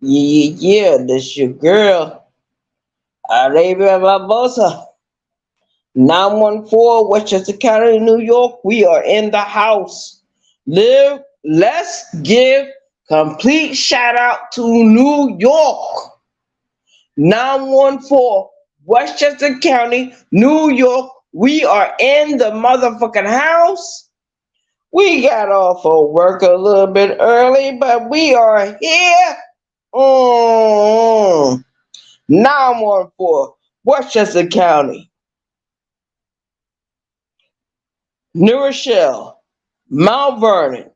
Yeah, this your girl, Arabia Barbosa. 914 Westchester County, New York. We are in the house. Let's give complete shout out to New York. 914 Westchester County, New York. We are in the motherfucking house. We got off of work a little bit early, but we are here. Mm. 914 Westchester County, New Rochelle, Mount Vernon,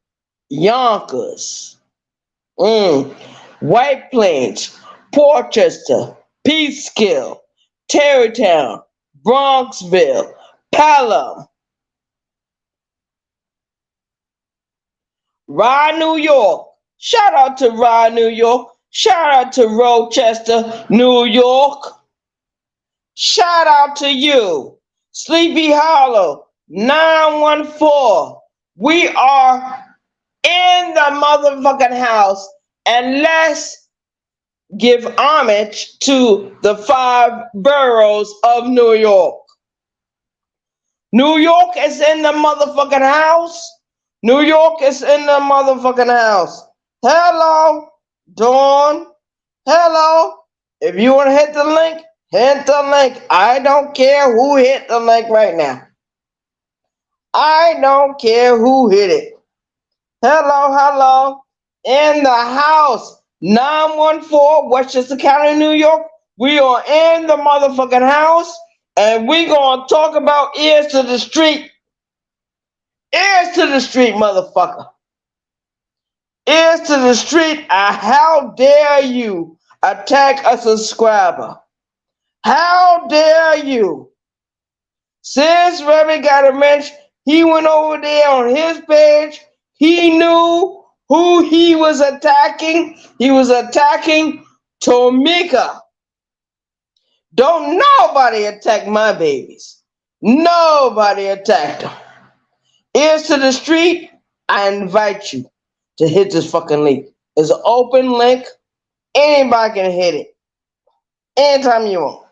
Yonkers, White Plains, Portchester, Peekskill, Tarrytown, Bronxville, Pelham, Rye, New York. Shout out to Rye, New York. Shout out to Rochester, New York. Shout out to you, Sleepy Hollow, 914. We are in the motherfucking house, and let's give homage to the five boroughs of New York. New York is in the motherfucking house. New York is in the motherfucking house. Hello, Dawn. Hello. If you want to hit the link, hit the link. I don't care who hit the link right now. I don't care who hit it. Hello, hello. In the house. 914 Westchester County, New York. We are in the motherfucking house. And we gonna talk about ears to the street. Ears to the street, motherfucker. Ears to the street. How dare you attack a subscriber? How dare you? Since Remy got a wrench, he went over there on his page. He knew who he was attacking. He was attacking Tomika. Don't nobody attack my babies. Nobody attacked them. Ears to the street, I invite you to hit this fucking link. It's an open link. Anybody can hit it. Anytime you want.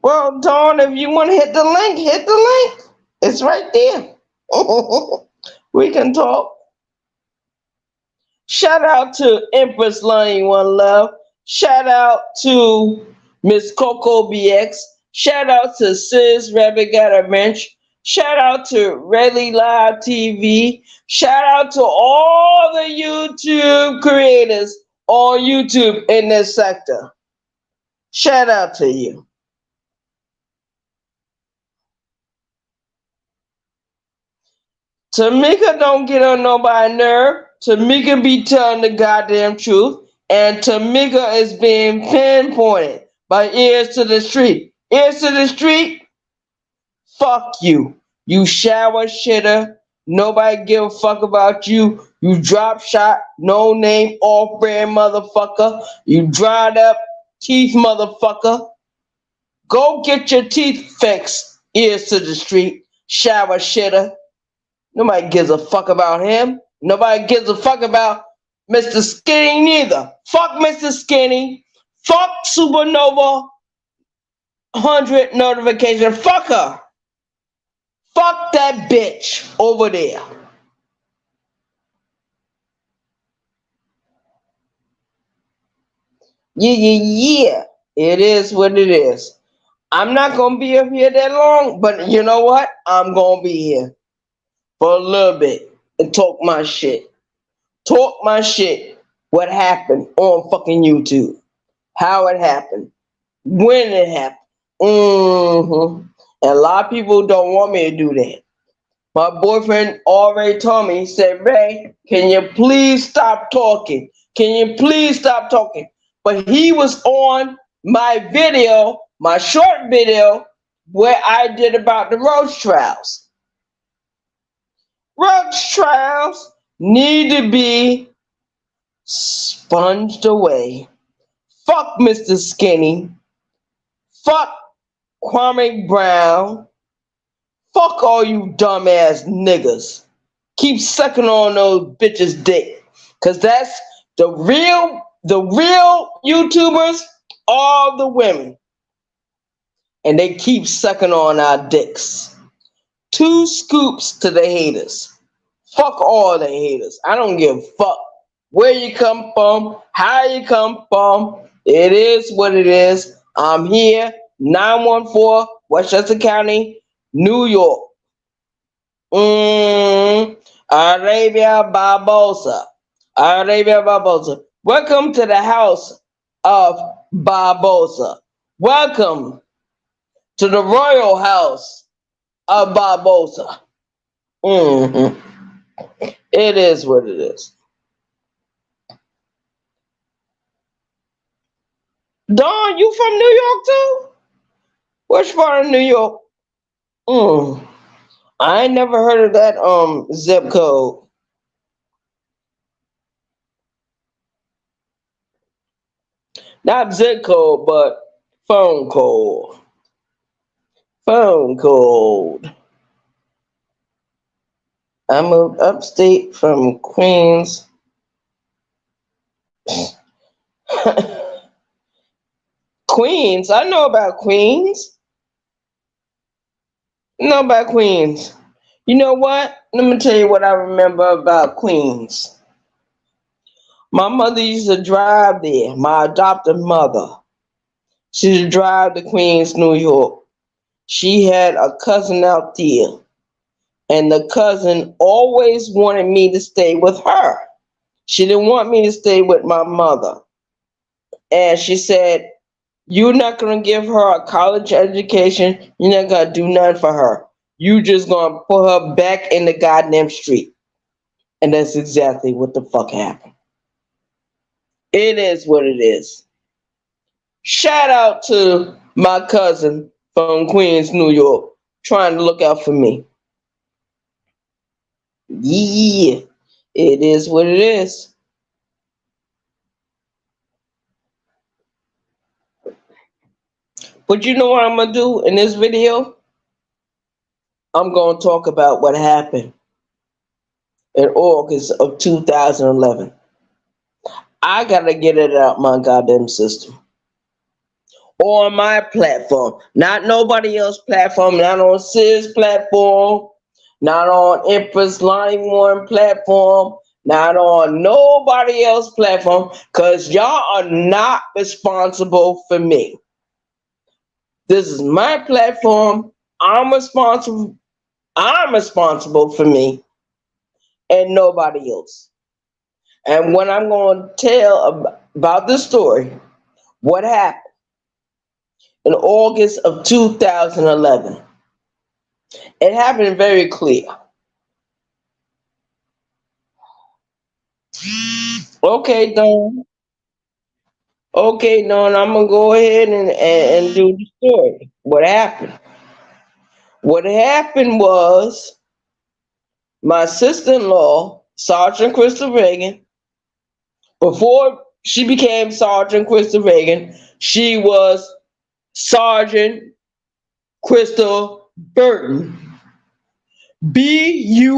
Well, Dawn, if you want to hit the link, hit the link. It's right there. We can talk. Shout out to Empress Lonnie One Love. Shout out to Miss Coco BX. Shout out to Sis Rabbit Got a Wrench. Shout out to Redley Live TV. Shout out to all the YouTube creators on YouTube in this sector. Shout out to you. Tamika don't get on nobody's nerve. Tamika be telling the goddamn truth. And Tamika is being pinpointed by ears to the street. Ears to the street, fuck you. You shower shitter. Nobody give a fuck about you. You drop shot, no name, off brand motherfucker. You dried up teeth motherfucker. Go get your teeth fixed. Ears to the street. Shower shitter. Nobody gives a fuck about him. Nobody gives a fuck about Mr. Skinny neither. Fuck Mr. Skinny. Fuck Supernova 100 notification. Fuck her. Fuck that bitch over there. Yeah. It is what it is. I'm not gonna be up here that long, but you know what? I'm gonna be here for a little bit and talk my shit. Talk my shit. What happened on fucking YouTube? How it happened? When it happened? And a lot of people don't want me to do that. My boyfriend already told me, he said, Ray, can you please stop talking? Can you please stop talking? But he was on my video, my short video, where I did about the roach trials. Roach trials need to be sponged away. Fuck Mr. Skinny. Fuck Kwame Brown. Fuck all you dumbass niggas. Keep sucking on those bitches' dick. Cause that's the real YouTubers are the women. And they keep sucking on our dicks. 2 scoops to the haters. Fuck all the haters. I don't give a fuck where you come from, how you come from. It is what it is. I'm here, 914 Westchester County, New York. Arabia Barbosa. Arabia Barbosa. Welcome to the house of Barbosa. Welcome to the royal house of Barbosa. It is what it is. Dawn, you from New York too? Which part of New York? I ain't never heard of that zip code. Not zip code, but phone code. Phone code. I moved upstate from Queens. Queens? I know about Queens. Know about Queens. You know what? Let me tell you what I remember about Queens. My mother used to drive there, my adopted mother. She used to drive to Queens, New York. She had a cousin out there, and the cousin always wanted me to stay with her. She didn't want me to stay with my mother. And she said, "You're not going to give her a college education. You're not going to do nothing for her. You just going to put her back in the goddamn street." And that's exactly what the fuck happened. It is what it is. Shout out to my cousin from Queens, New York, trying to look out for me. Yeah, it is what it is. But you know what I'm going to do in this video? I'm going to talk about what happened in August of 2011. I got to get it out my goddamn system. On my platform. Not nobody else's platform. Not on Sis platform. Not on Empress Lonnie Warren platform. Not on nobody else's platform. Because y'all are not responsible for me. This is my platform. I'm responsible for me and nobody else. And when I'm going to tell about this story, what happened in August of 2011, it happened very clear. Okay, Dawn. Okay, Dawn, I'm going to go ahead and do the story. What happened? What happened was my sister-in-law, Sergeant Crystal Reagan, before she became Sergeant Crystal Reagan, she was Sergeant Crystal Burton. Burton.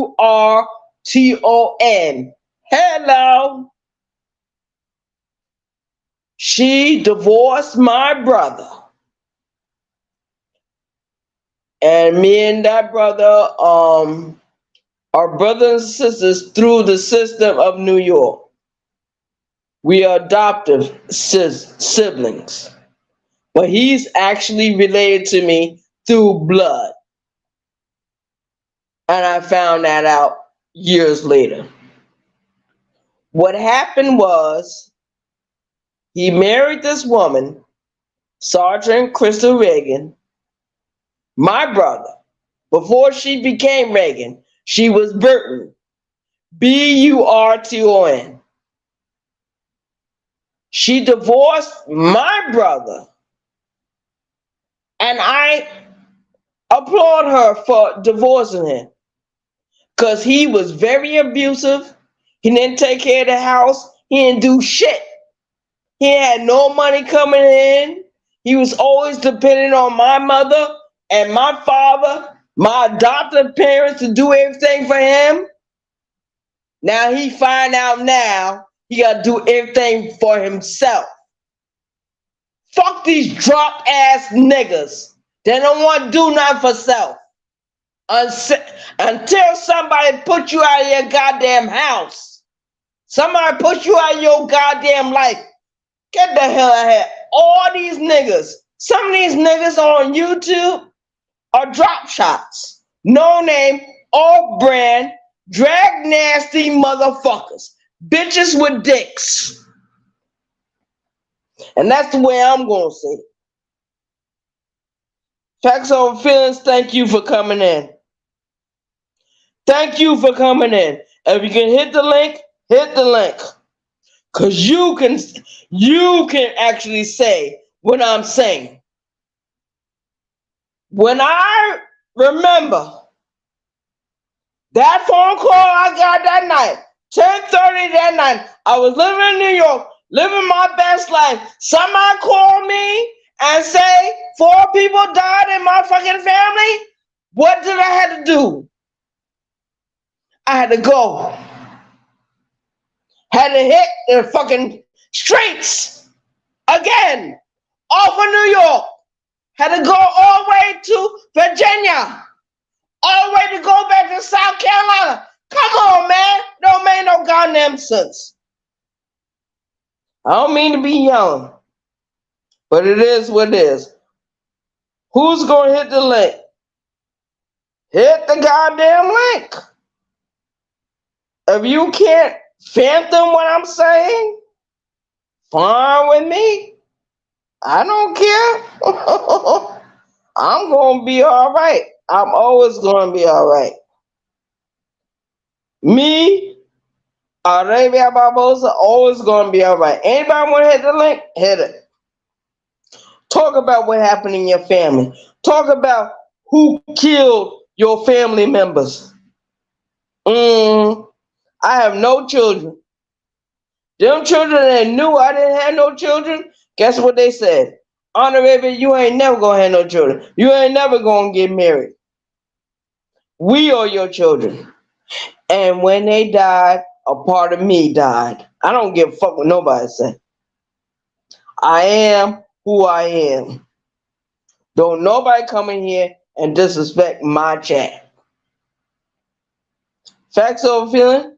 Hello. She divorced my brother. And me and that brother are brothers and sisters through the system of New York. We are adoptive siblings. But he's actually related to me through blood. And I found that out years later. What happened was he married this woman, Sergeant Crystal Reagan, my brother. Before she became Reagan, she was Burton. Burton. She divorced my brother. And I applaud her for divorcing him. Because he was very abusive. He didn't take care of the house. He didn't do shit. He had no money coming in. He was always dependent on my mother and my father, my adoptive parents, to do everything for him. Now he find out now he gotta do everything for himself. Fuck these drop ass niggas. They don't want to do nothing for self. Until somebody put you out of your goddamn house. Somebody put you out of your goddamn life. Get the hell out of here. All these niggas. Some of these niggas on YouTube are drop shots. No name, off brand, drag nasty motherfuckers. Bitches with dicks. And that's the way I'm going to say it. Facts over feelings, thank you for coming in. Thank you for coming in. If you can hit the link, hit the link. Because you can actually say what I'm saying. When I remember that phone call I got that night, 10:30 that night, I was living in New York, living my best life. Somebody called me and say 4 people died in my fucking family. What did I have to do? I had to go. Had to hit the fucking streets again off of New York. Had to go all the way to Virginia. All the way to go back to South Carolina. Come on, man. Don't make no goddamn sense. I don't mean to be young, but it is what it is. Who's going to hit the link? Hit the goddamn link. If you can't fathom what I'm saying, fine with me. I don't care. I'm going to be all right. I'm always going to be all right. Me, Arabia Barbosa, always going to be all right. Anybody want to hit the link? Hit it. Talk about what happened in your family. Talk about who killed your family members. I have no children. Them children that knew I didn't have no children, guess what they said? Honor, baby, you ain't never gonna have no children. You ain't never gonna get married. We are your children. And when they died, a part of me died. I don't give a fuck what nobody say. I am who I am. Don't nobody come in here and disrespect my chat. Facts over feeling?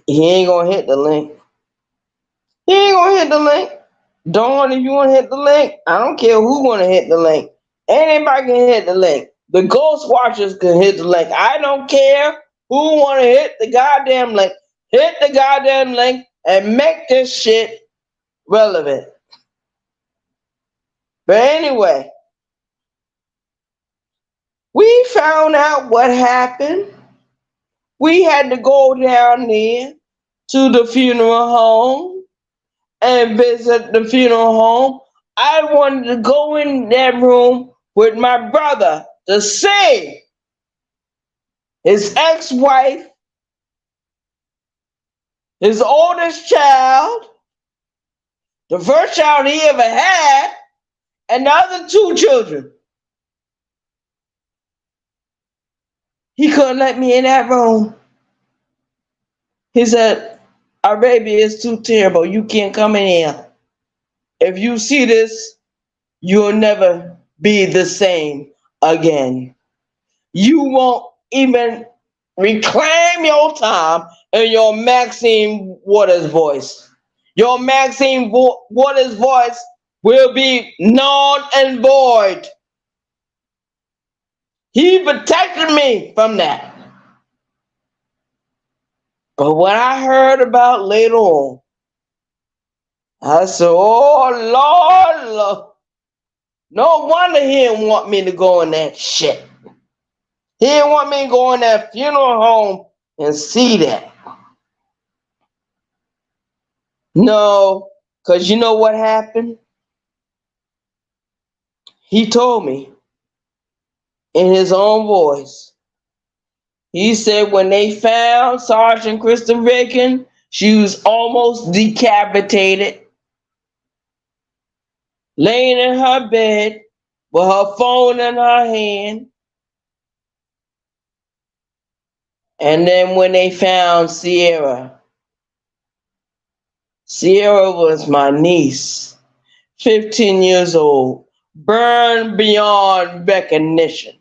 He ain't gonna hit the link. He ain't gonna hit the link. Dawn, if you wanna hit the link, I don't care who wanna hit the link. Anybody can hit the link. The Ghost Watchers can hit the link. I don't care who wanna hit the goddamn link. Hit the goddamn link and make this shit relevant. But anyway, we found out what happened. We had to go down there to the funeral home and visit the funeral home. I wanted to go in that room with my brother to see his ex-wife, his oldest child, the first child he ever had, and the other 2 children. He couldn't let me in that room. He said, our baby is too terrible. You can't come in here. If you see this, you'll never be the same again. You won't even reclaim your time in your Maxine Waters voice. Your Maxine Waters voice will be null and void. He protected me from that. But what I heard about later on, I said, oh, Lord. No wonder he didn't want me to go in that shit. He didn't want me to go in that funeral home and see that. No, because you know what happened? He told me in his own voice. He said when they found Sergeant Kristen Bacon, she was almost decapitated, laying in her bed with her phone in her hand. And then when they found Sierra, Sierra was my niece, 15 years old, burned beyond recognition.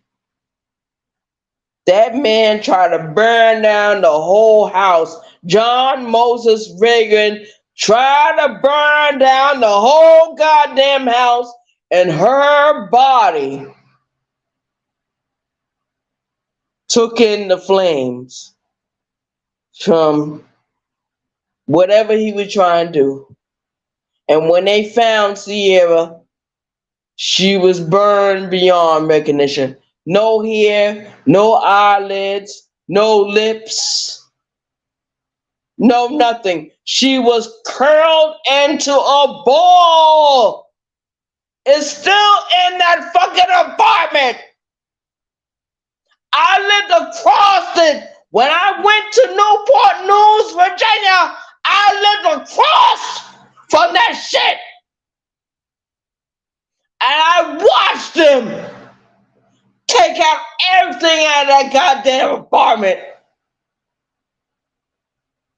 That man tried to burn down the whole house. John Moses Reagan tried to burn down the whole goddamn house, and her body took in the flames from whatever he was trying to do. And when they found Sierra, she was burned beyond recognition. No hair, no eyelids, no lips, no nothing. She was curled into a ball. It's still in that fucking apartment. I lived across it. When I went to Newport News, Virginia, I lived across from that shit. And I watched them take out everything out of that goddamn apartment.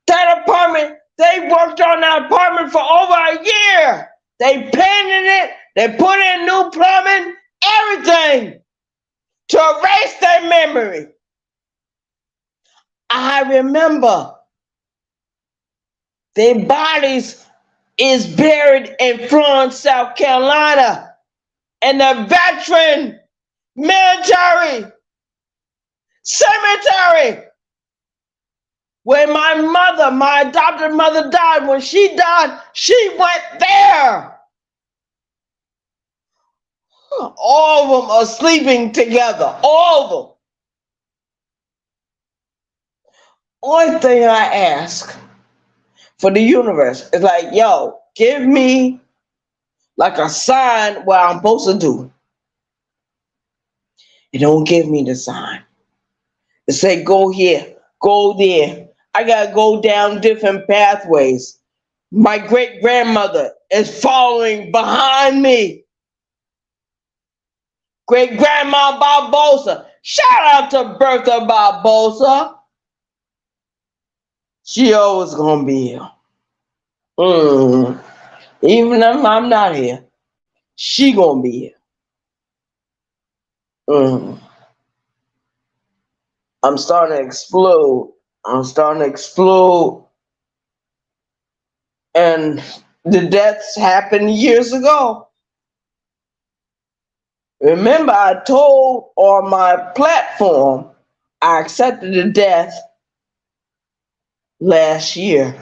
That apartment, they worked on that apartment for over a year. They painted it, they put in new plumbing, everything to erase their memory. I remember their bodies is buried in Florence, South Carolina, in the veteran military cemetery where my mother, my adopted mother, died. When she died, she went there. All of them are sleeping together. All of them. Only thing I ask for the universe is like, yo, give me like a sign what I'm supposed to do. It don't give me the sign. It say go here, go there. I gotta go down different pathways. My great grandmother is following behind me. Great grandma Barbosa. Shout out to Bertha Barbosa. She always gonna be here. Even if I'm not here, she gonna be here. I'm starting to explode. And the deaths happened years ago. Remember, I told on my platform I accepted the death last year.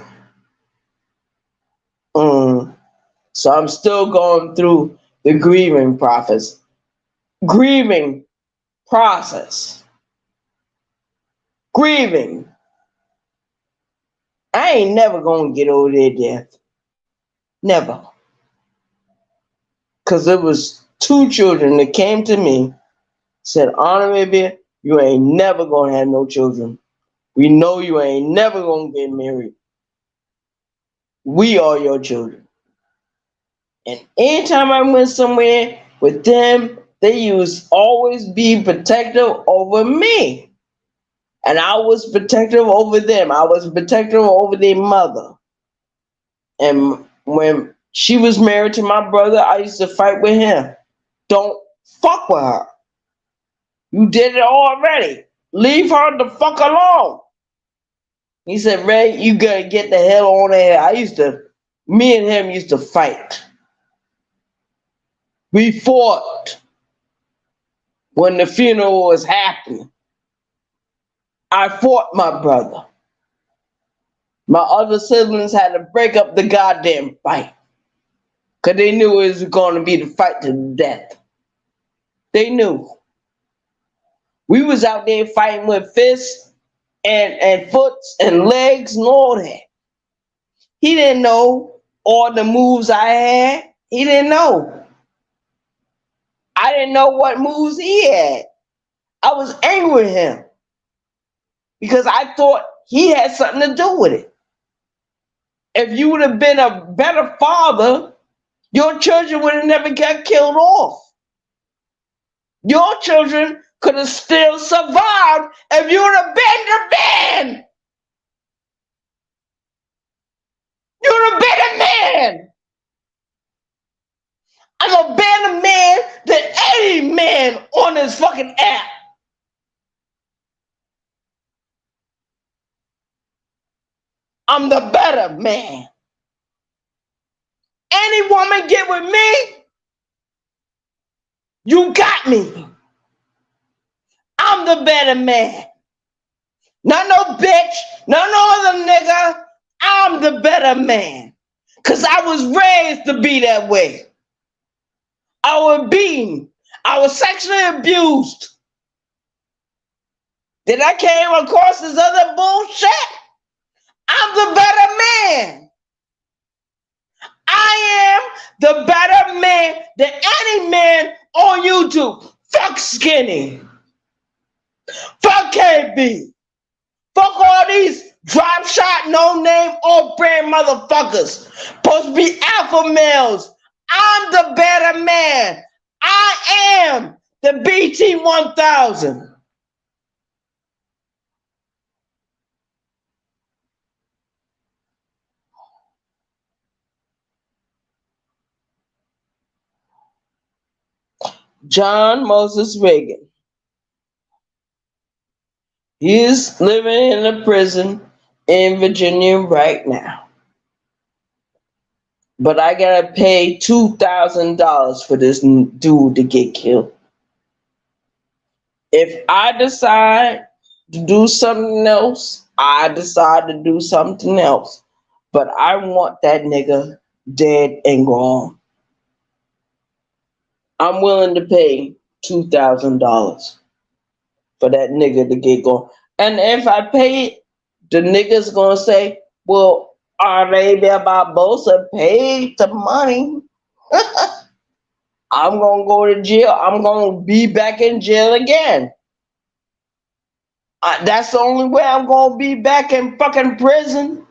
So I'm still going through the grieving process. Grieving. I ain't never gonna get over their death. Never. Because it was 2 children that came to me, said, Honorable, you ain't never gonna have no children. We know you ain't never gonna get married. We are your children. And anytime I went somewhere with them, they used always be protective over me. And I was protective over them. I was protective over their mother. And when she was married to my brother, I used to fight with him. Don't fuck with her. You did it already. Leave her the fuck alone. He said, Ray, you gotta get the hell on there. Me and him used to fight. We fought when the funeral was happening. I fought my brother. My other siblings had to break up the goddamn fight. Because they knew it was going to be the fight to the death. They knew. We was out there fighting with fists and foots and legs and all that. He didn't know all the moves I had. He didn't know. I didn't know what moves he had. I was angry with him. Because I thought he had something to do with it. If you would have been a better father, your children would have never got killed off. Your children could have still survived if you would have been the man. You would have been a man. I'm a better man than any man on this fucking app. I'm the better man. Any woman get with me, you got me. I'm the better man. Not no bitch, not no other nigga. I'm the better man. Because I was raised to be that way. I was beaten. I was sexually abused. Then I came across this other bullshit. I'm the better man. I am the better man than any man on YouTube. Fuck Skinny. Fuck KB. Fuck all these drop shot, no name, off brand motherfuckers. Supposed to be alpha males. I'm the better man. I am the BT 1000. John Moses Reagan. He's living in a prison in Virginia right now. But I gotta pay $2,000 for this dude to get killed. If I decide to do something else, I decide to do something else. But I want that nigga dead and gone. I'm willing to pay $2,000 for that nigga to get gone. And if I pay it, the nigga's gonna say, well, Arabia Barbosa paid the money. I'm gonna go to jail. I'm gonna be back in jail again. That's the only way I'm gonna be back in fucking prison.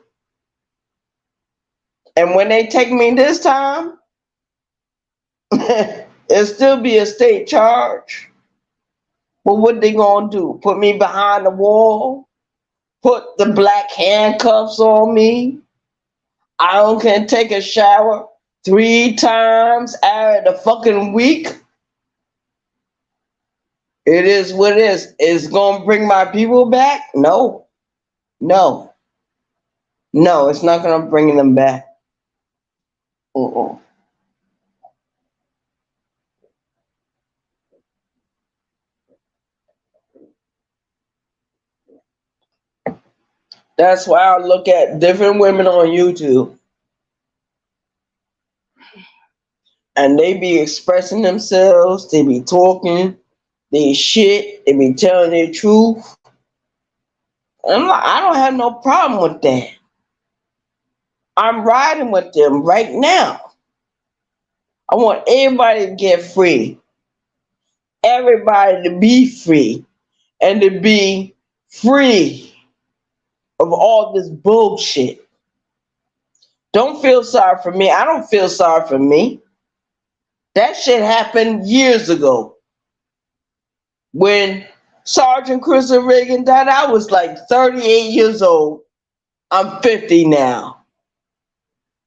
And when they take me this time, it'll still be a state charge. But what they gonna do? Put me behind the wall? Put the black handcuffs on me? I can take a shower 3 times out of the fucking week? It is what it is. It's gonna bring my people back? No. No. No, it's not gonna bring them back. Uh-uh. That's why I look at different women on YouTube and they be expressing themselves, they be talking, they shit, they be telling their truth. And I'm like, I don't have no problem with that. I'm riding with them right now. I want everybody to get free. Everybody to be free and to be free of all this bullshit. Don't feel sorry for me. I don't feel sorry for me. That shit happened years ago. When Sergeant Christopher Reagan died, I was like 38 years old. I'm 50 now.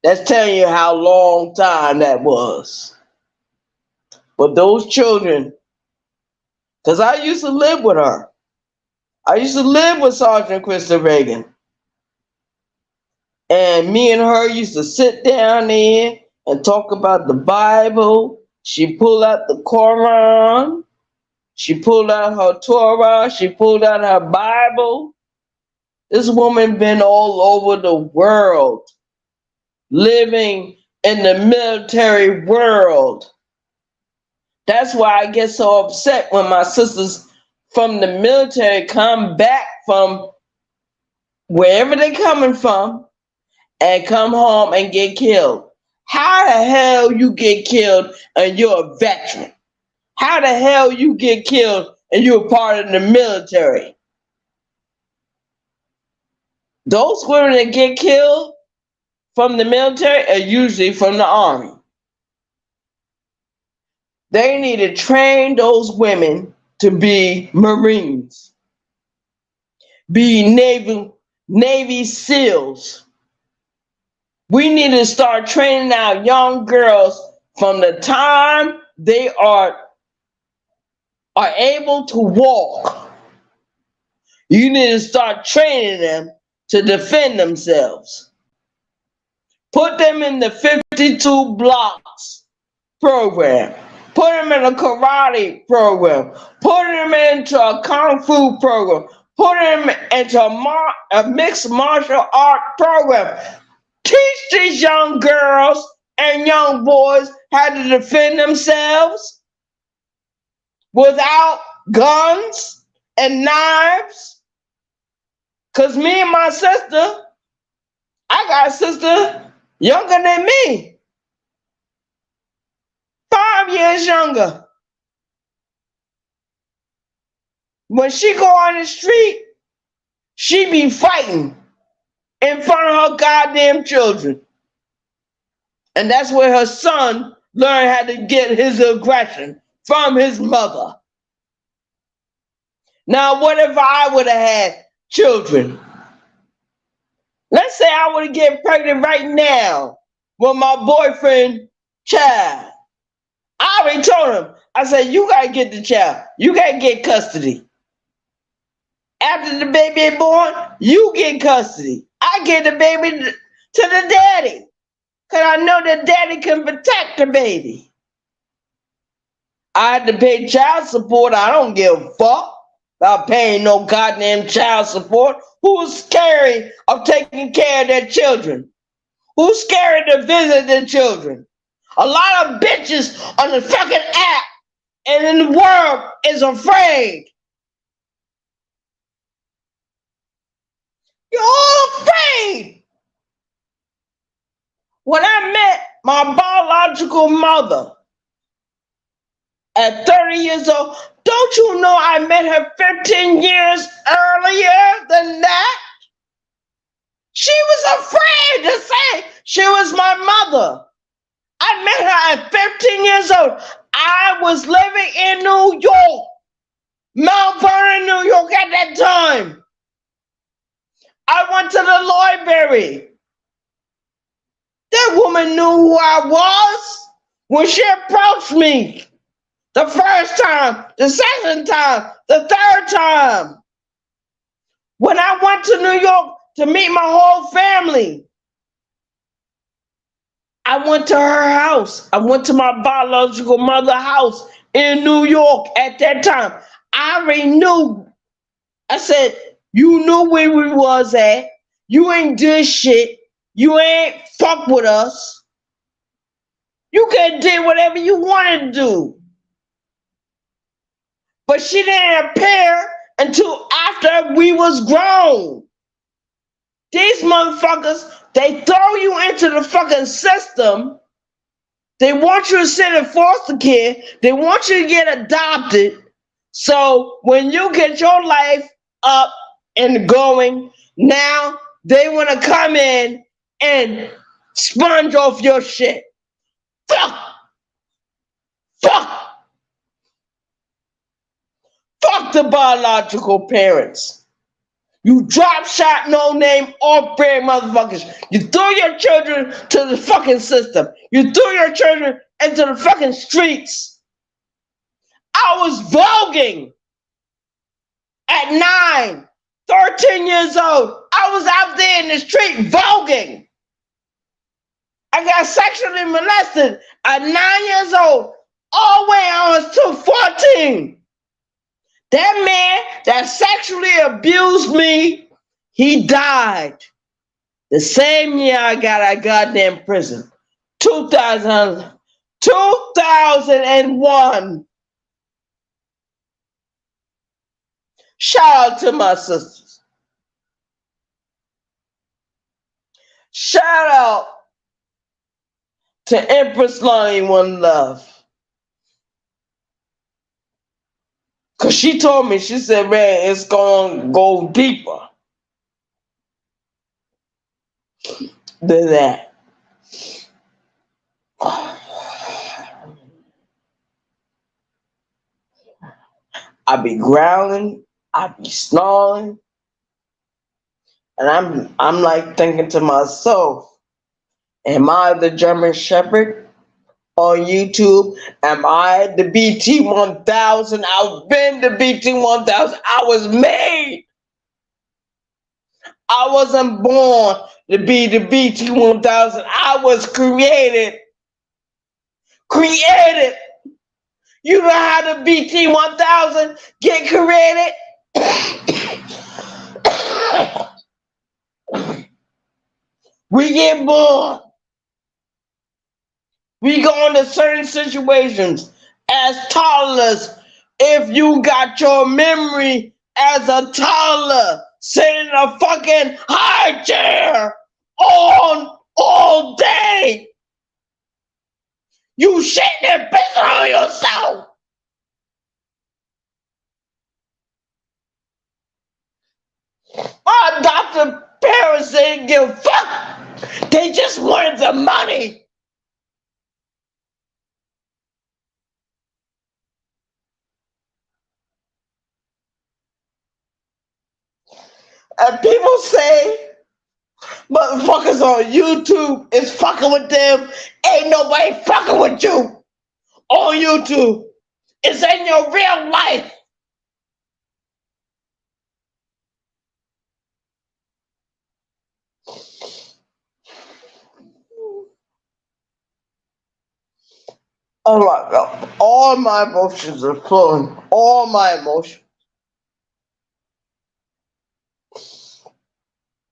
That's telling you how long time that was. But those children, because I used to live with her. I used to live with Sergeant Christopher Reagan. And me and her used to sit down there and talk about the Bible. She pulled out the Quran. She pulled out her Torah. She pulled out her Bible. This woman been all over the world, living in the military world. That's why I get so upset when my sisters from the military come back from wherever they're coming from and come home and get killed. How the hell you get killed and you're a veteran? How the hell you get killed and you're part of the military? Those women that get killed from the military are usually from the army. They need to train those women to be Marines, be Navy SEALs. We need to start training our young girls from the time they are able to walk. You need to start training them to defend themselves. Put them in the 52 blocks program. Put them in a karate program. Put them into a kung fu program. Put them into a mixed martial art program. Teach these young girls and young boys how to defend themselves without guns and knives. Because me and my sister, I got a sister younger than me, 5 years younger. When she go on the street, she be fighting in front of her goddamn children. And that's where her son learned how to get his aggression from his mother. Now, what if I would have had children? Let's say I would get pregnant right now with my boyfriend child. I already told him, I said, you gotta get the child. You gotta get custody. After the baby is born, you get custody. I get the baby to the daddy. Because I know the daddy can protect the baby. I had to pay child support. I don't give a fuck about paying no goddamn child support. Who's scared of taking care of their children? Who's scared to visit their children? A lot of bitches on the fucking app and in the world is afraid. You're all afraid. When I met my biological mother at 30 years old, don't you know I met her 15 years earlier than that? She was afraid to say she was my mother. I met her at 15 years old. I was living in New York, Mount Vernon, New York at that time. I went to the library. That woman knew who I was when she approached me. The first time, the second time, the third time. When I went to New York to meet my whole family, I went to her house. I went to my biological mother's house in New York at that time. I already knew. I said, you knew where we was at. You ain't did shit. You ain't fuck with us. You could have did whatever you wanted to do. But she didn't appear until after we was grown. These motherfuckers, they throw you into the fucking system. They want you to sit in foster care. They want you to get adopted. So when you get your life up and going, now they want to come in and sponge off your shit. Fuck. Fuck the biological parents. You drop shot, no name, off-brand motherfuckers. You threw your children to the fucking system. You threw your children into the fucking streets. I was voguing at 9, 13 years old. I was out there in the street voguing. I got sexually molested at 9 years old. All the way I was to 14. That man that sexually abused me, he died. The same year I got out of goddamn prison. 2001. Shout out to my sisters. Shout out to Empress Lonnie One Love. Because she told me, she said, man, it's going to go deeper than that. I be growling, I be snarling, and I'm like thinking to myself, am I the German Shepherd on YouTube? Am I the BT1000? I've been the BT1000. I was made. I wasn't born to be the BT1000. I was created. Created. You know how the BT1000 get created? We get born. We go into certain situations as toddlers. If you got your memory as a toddler sitting in a fucking high chair on all day, you shit and piss on yourself. My adopted parents didn't give a fuck. They just wanted the money. And people say motherfuckers on YouTube is fucking with them. Ain't nobody fucking with you on YouTube. It's in your real life. Oh my God. All my emotions are flowing. All my emotions.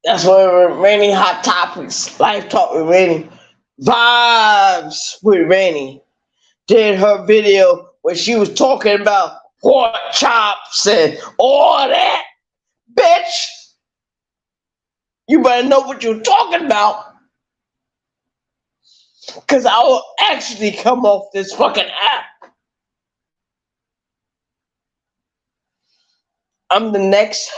That's why we're Rainy Hot Topics. Life Talk with Rainy. Vibes with Rainy. Did her video where she was talking about pork chops and all that. Bitch, you better know what you're talking about. Because I will actually come off this fucking app. I'm the next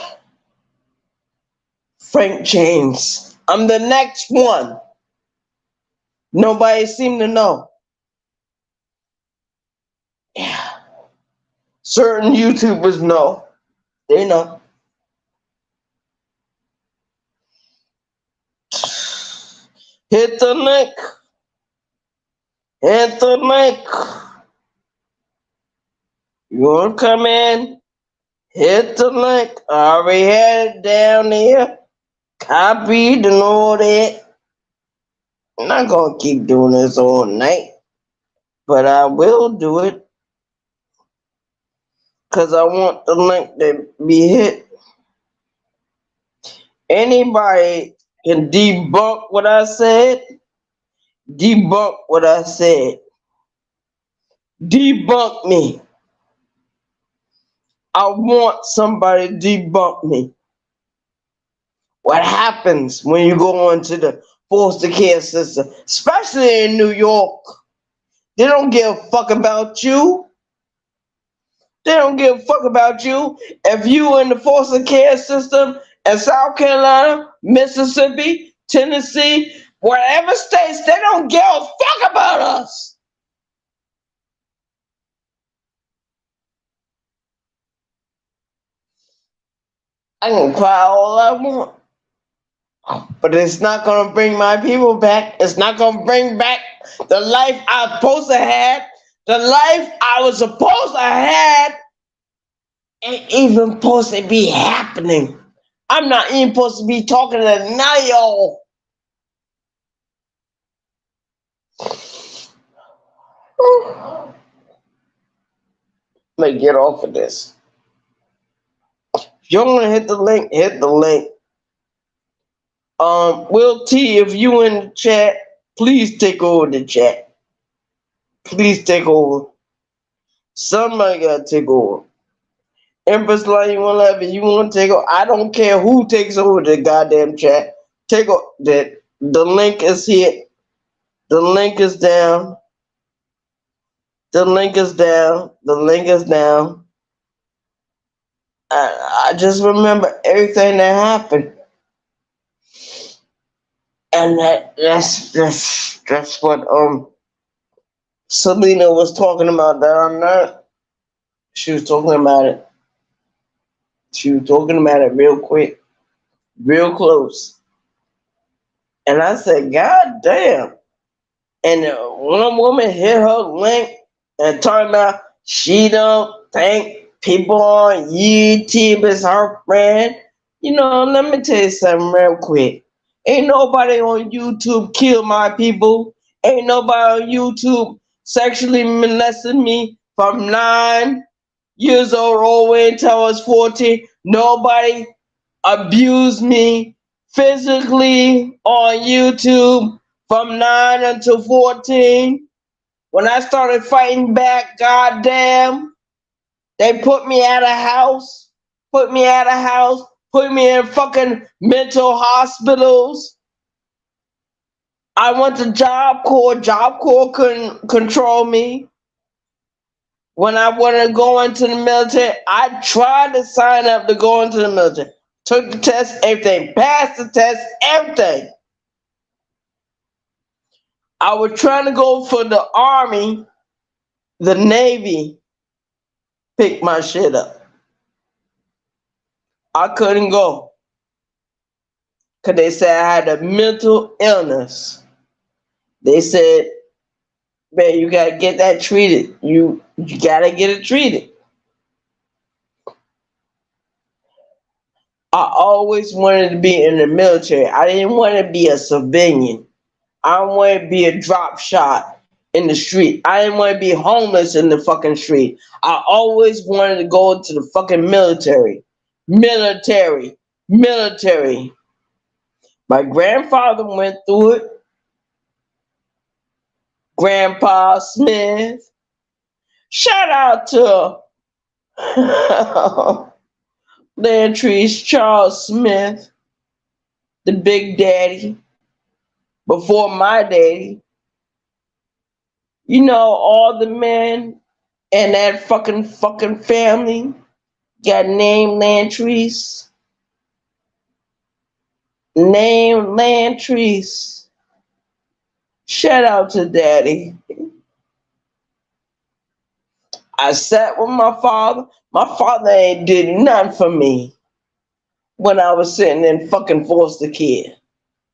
Frank James. I'm the next one. Nobody seemed to know. Yeah. Certain YouTubers know. They know. Hit the link. Hit the link. You want to come in? Hit the link. I already had it down there. Copied and all that. I'm not going to keep doing this all night. But I will do it. Because I want the link to be hit. Anybody can debunk what I said. Debunk what I said. Debunk me. I want somebody to debunk me. What happens when you go into the foster care system, especially in New York? They don't give a fuck about you. They don't give a fuck about you. If you in the foster care system in South Carolina, Mississippi, Tennessee, whatever states, they don't give a fuck about us. I can cry all I want. But it's not going to bring my people back. It's not going to bring back the life I was supposed to have. The life I was supposed to have ain't even supposed to be happening. I'm not even supposed to be talking to none of y'all. Let me get off of this. If you want to hit the link, hit the link. Will T, if you in the chat, please take over the chat. Please take over. Somebody gotta take over. Empress Line 111, you want to take over? I don't care who takes over the goddamn chat. Take over. The link is here. The link is down. The link is down. The link is down. I just remember everything that happened. And that's what Selena was talking about that on that. She was talking about it. She was talking about it real quick, real close. And I said, God damn. And one woman hit her link and talking about she don't think people on YouTube is her friend. You know, let me tell you something real quick. Ain't nobody on YouTube kill my people. Ain't nobody on YouTube sexually molested me from 9 years old all the way until I was 14. Nobody abused me physically on YouTube from 9 until 14. When I started fighting back, goddamn, they put me out of house, put me in fucking mental hospitals. I went to Job Corps couldn't control me. When I wanted to go into the military, I tried to sign up to go into the military. Took the test, everything, passed the test, everything. I was trying to go for the Army, the Navy picked my shit up. I couldn't go. Because they said I had a mental illness. They said, man, you got to get that treated. You got to get it treated. I always wanted to be in the military. I didn't want to be a civilian. I didn't want to be a drop shot in the street. I didn't want to be homeless in the fucking street. I always wanted to go to the fucking military. Military. My grandfather went through it. Grandpa Smith. Shout out to Lantrees Charles Smith, the big daddy, before my daddy. You know, all the men in that fucking family got named Lantrees. Named Lantrees. Shout out to daddy. I sat with my father. My father ain't did nothing for me when I was sitting in fucking foster care.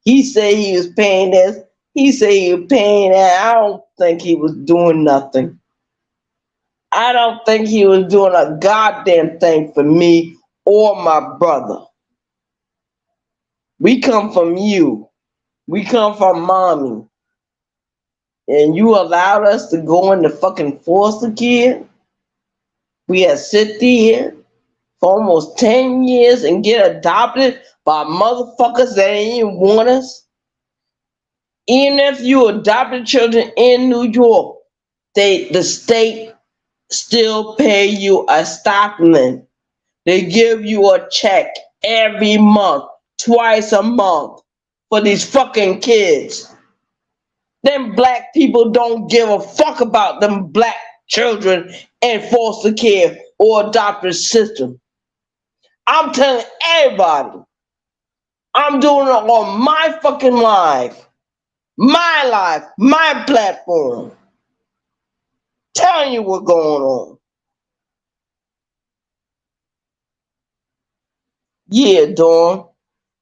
He said he was paying this. He said he was paying that. I don't think he was doing nothing. I don't think he was doing a goddamn thing for me or my brother. We come from you. We come from mommy. And you allowed us to go into fucking foster care? We had sit there for almost 10 years and get adopted by motherfuckers that ain't even want us? Even if you adopted children in New York, the state still pay you a stipend. They give you a check every month, twice a month for these fucking kids. Them black people don't give a fuck about them black children in foster care or adopted system. I'm telling everybody, I'm doing it on my fucking life, my platform, telling you what's going on. Yeah, Dawn,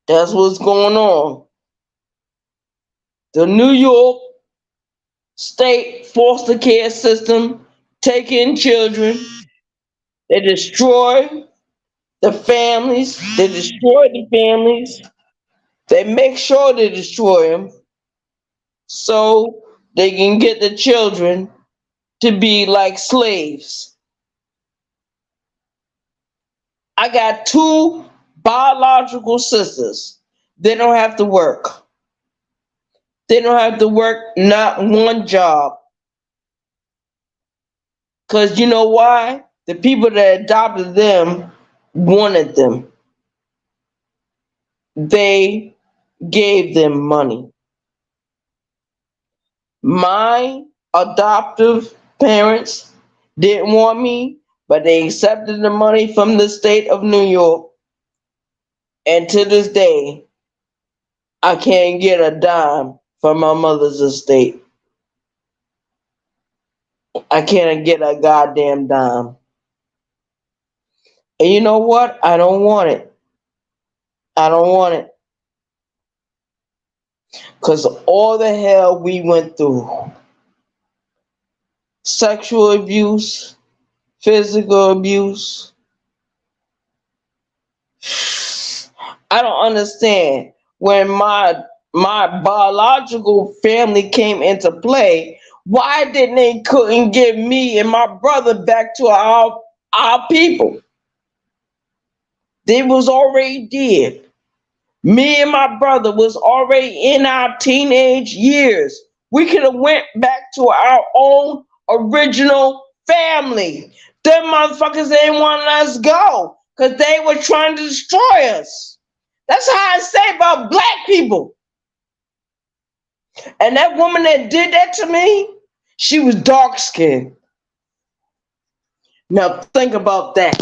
that's what's going on. The New York state foster care system taking children, they destroy the families, they make sure they destroy them so they can get the children to be like slaves. I got 2 biological sisters. They don't have to work. They don't have to work not one job. Because you know why? The people that adopted them wanted them. They gave them money. My adoptive parents didn't want me, but they accepted the money from the state of New York. And to this day, I can't get a dime from my mother's estate. I can't get a goddamn dime. And you know what? I don't want it. I don't want it. Because all the hell we went through, sexual abuse, physical abuse. I don't understand. When my biological family came into play, why didn't they couldn't give me and my brother back to our people? They was already dead. Me and my brother was already in our teenage years. We could have went back to our own original family. Them motherfuckers didn't want to let us go because they were trying to destroy us. That's how I say about black people. And that woman that did that to me, she was dark skinned. Now think about that.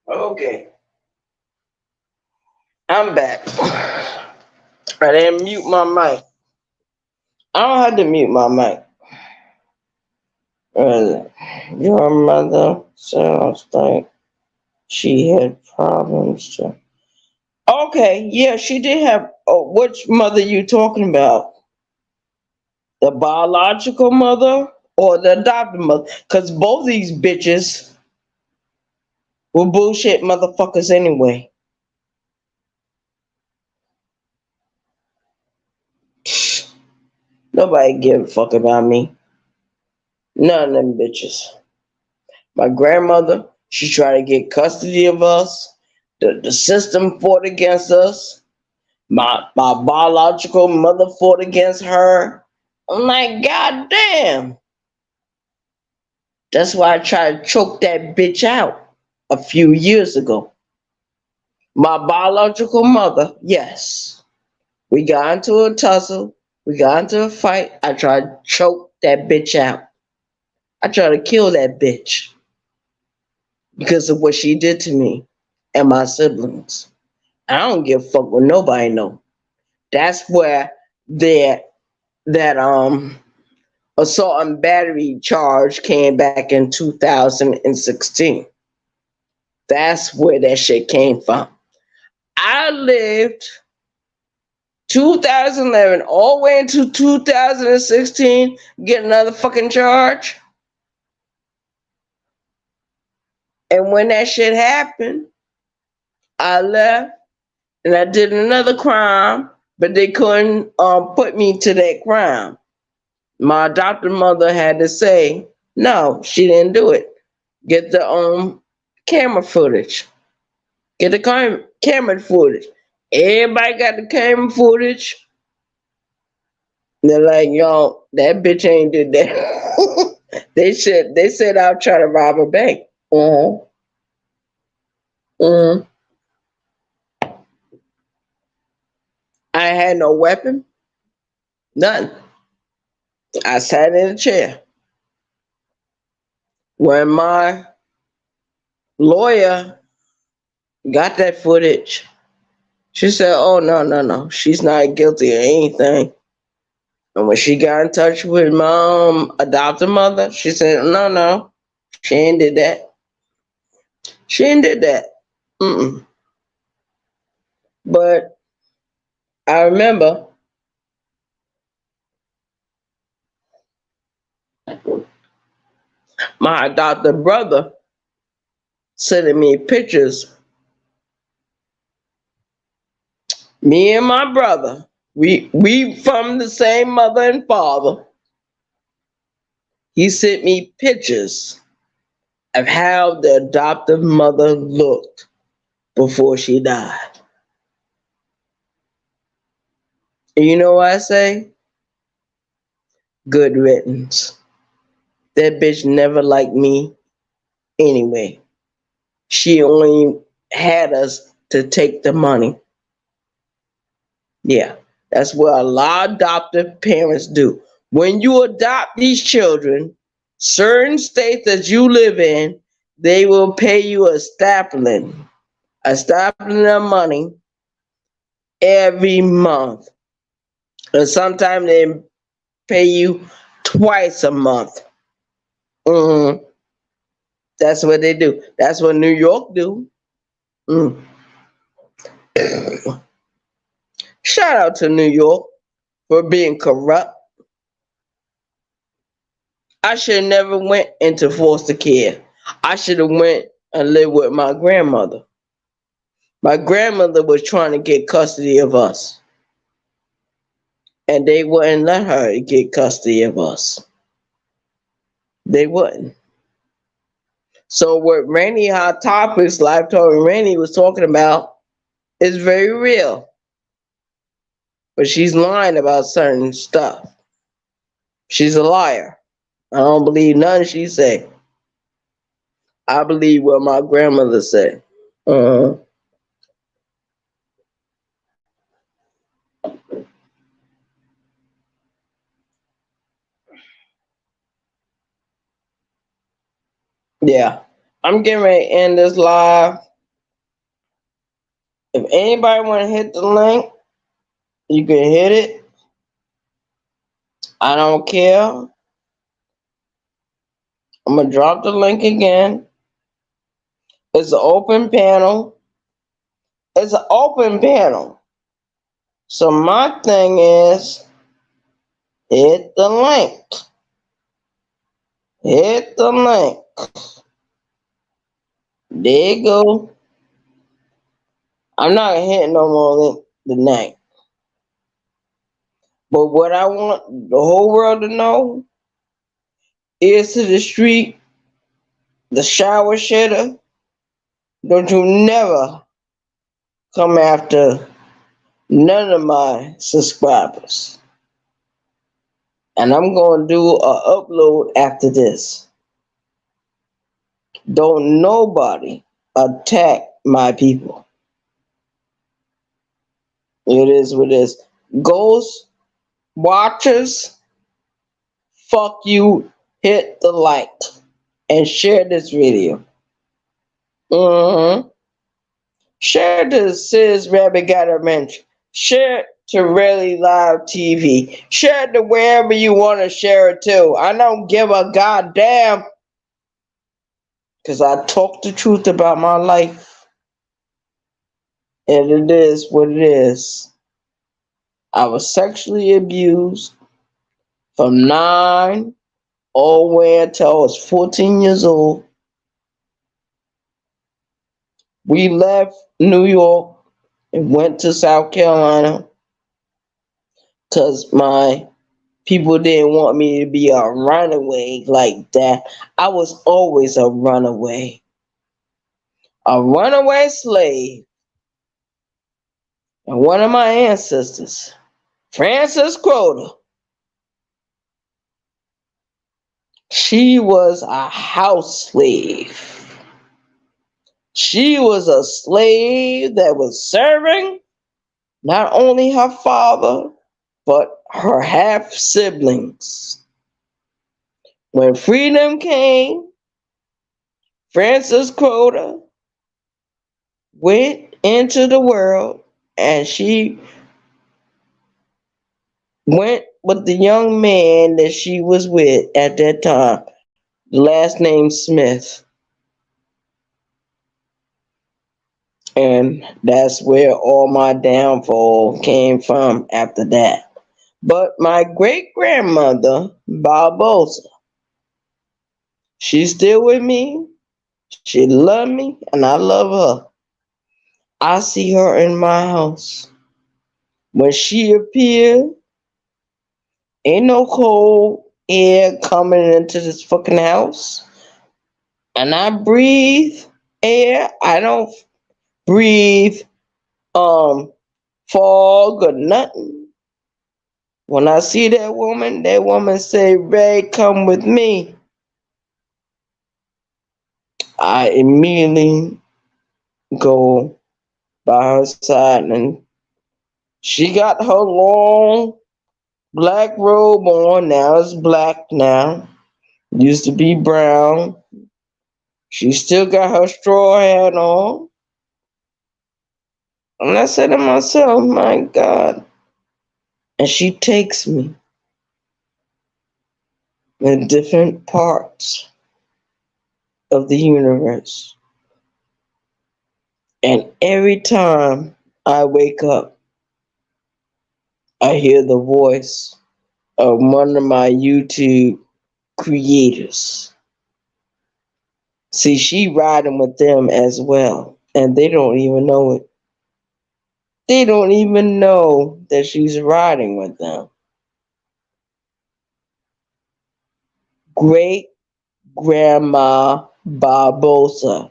Okay, I'm back. I didn't mute my mic. I don't have to mute my mic. Your mother sounds like she had problems too. Okay, yeah, she did have. Oh, which mother you talking about? The biological mother or the adopted mother? Because both these bitches were bullshit motherfuckers anyway. Nobody give a fuck about me. None of them bitches. My grandmother, she tried to get custody of us. The system fought against us. My biological mother fought against her. I'm like, God damn. That's why I tried to choke that bitch out a few years ago. My biological mother, yes. We got into a tussle. We got into a fight. I tried to choke that bitch out. I tried to kill that bitch because of what she did to me and my siblings. I don't give a fuck what nobody know. That's where that assault and battery charge came back in 2016. That's where that shit came from. I lived 2011 all the way into 2016, get another fucking charge. And when that shit happened, I left and I did another crime, but they couldn't put me to that crime. My adopted mother had to say, no, she didn't do it. Get the camera footage. Get the camera footage. Everybody got the camera footage. They're like, yo, that bitch ain't did that. They said I'll try to rob a bank. Uh-huh. Uh-huh. I had no weapon, nothing. I sat in a chair. When my lawyer got that footage, she said, "Oh, no. She's not guilty of anything." And when she got in touch with my adopted mother, she said, "No. She ain't did that. She ain't did that." Mm-mm. But I remember my adopted brother sending me pictures. Me and my brother, we from the same mother and father. He sent me pictures of how the adoptive mother looked before she died. And you know what I say? Good riddance. That bitch never liked me anyway. She only had us to take the money. Yeah, that's what a lot of adoptive parents do. When you adopt these children, certain states that you live in, they will pay you a stipend of money every month. And sometimes they pay you twice a month. Mm-hmm. That's what they do. That's what New York do. Mm. Shout out to New York for being corrupt. I should have never went into foster care. I should have went and lived with my grandmother. My grandmother was trying to get custody of us, and they wouldn't let her get custody of us. They wouldn't. So what Randy Hot Topics, Live Talk and Randy was talking about is very real. But she's lying about certain stuff. She's a liar. I don't believe nothing she say. I believe what my grandmother said. Uh-huh. Yeah. I'm getting ready to end this live. If anybody want to hit the link, you can hit it. I don't care. I'm going to drop the link again. It's an open panel. It's an open panel. So my thing is, hit the link. Hit the link. There you go. I'm not hitting no more link tonight. But what I want the whole world to know is to the street, the shower shitter, don't you never come after none of my subscribers. And I'm going to do an upload after this. Don't nobody attack my people. It is what it is. Ghost watchers, fuck you. Hit the like and share this video. Mm-hmm. Share to Sis Rabbit Got a Mention. Share it to Really Live TV. Share it to wherever you want to share it to. I don't give a goddamn. Because I talk the truth about my life. And it is what it is. I was sexually abused from 9 all the way until I was 14 years old. We left New York and went to South Carolina because my people didn't want me to be a runaway like that. I was always a runaway slave. And one of my ancestors, Frances Crowder, she was a house slave. She was a slave that was serving Not only her father, but her half siblings. When freedom came, Frances Crowder went into the world and she went with the young man that she was with at that time, the last name Smith. And that's where all my downfall came from after that. But my great grandmother, Barbosa, she's still with me. She loved me and I love her. I see her in my house. When she appeared, ain't no cold air coming into this fucking house. And I breathe air. I don't breathe fog or nothing. When I see that woman say, Ray, come with me. I immediately go by her side and she got her long black robe on. Now it's black now. Used to be brown. She still got her straw hat on. And I said to myself, my God. And she takes me in different parts of the universe. And every time I wake up, I hear the voice of one of my YouTube creators. See, she riding with them as well, and they don't even know it. They don't even know that she's riding with them. Great Grandma Barbosa,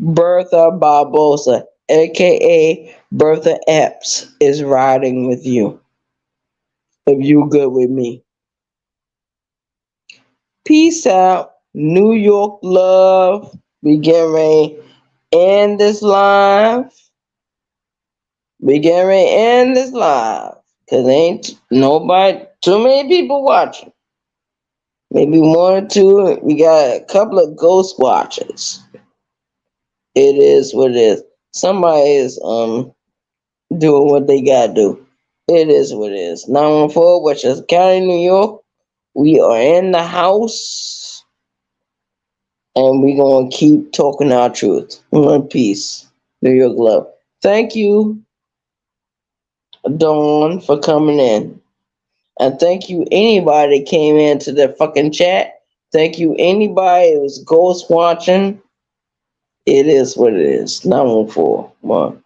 Bertha Barbosa, aka Bertha Epps, is riding with you. If you good with me. Peace out. New York love. We getting ready to end this live. We getting ready to end this live. Cause ain't nobody, too many people watching. Maybe one or two. We got a couple of ghost watchers. It is what it is. Somebody is doing what they gotta do. It is what it is. 914 Westchester County, New York. We are in the house. And we're going to keep talking our truth. One peace. New York love. Thank you, Dawn, for coming in. And thank you, anybody that came into the fucking chat. Thank you, anybody who was ghost watching. It is what it is. 914. One.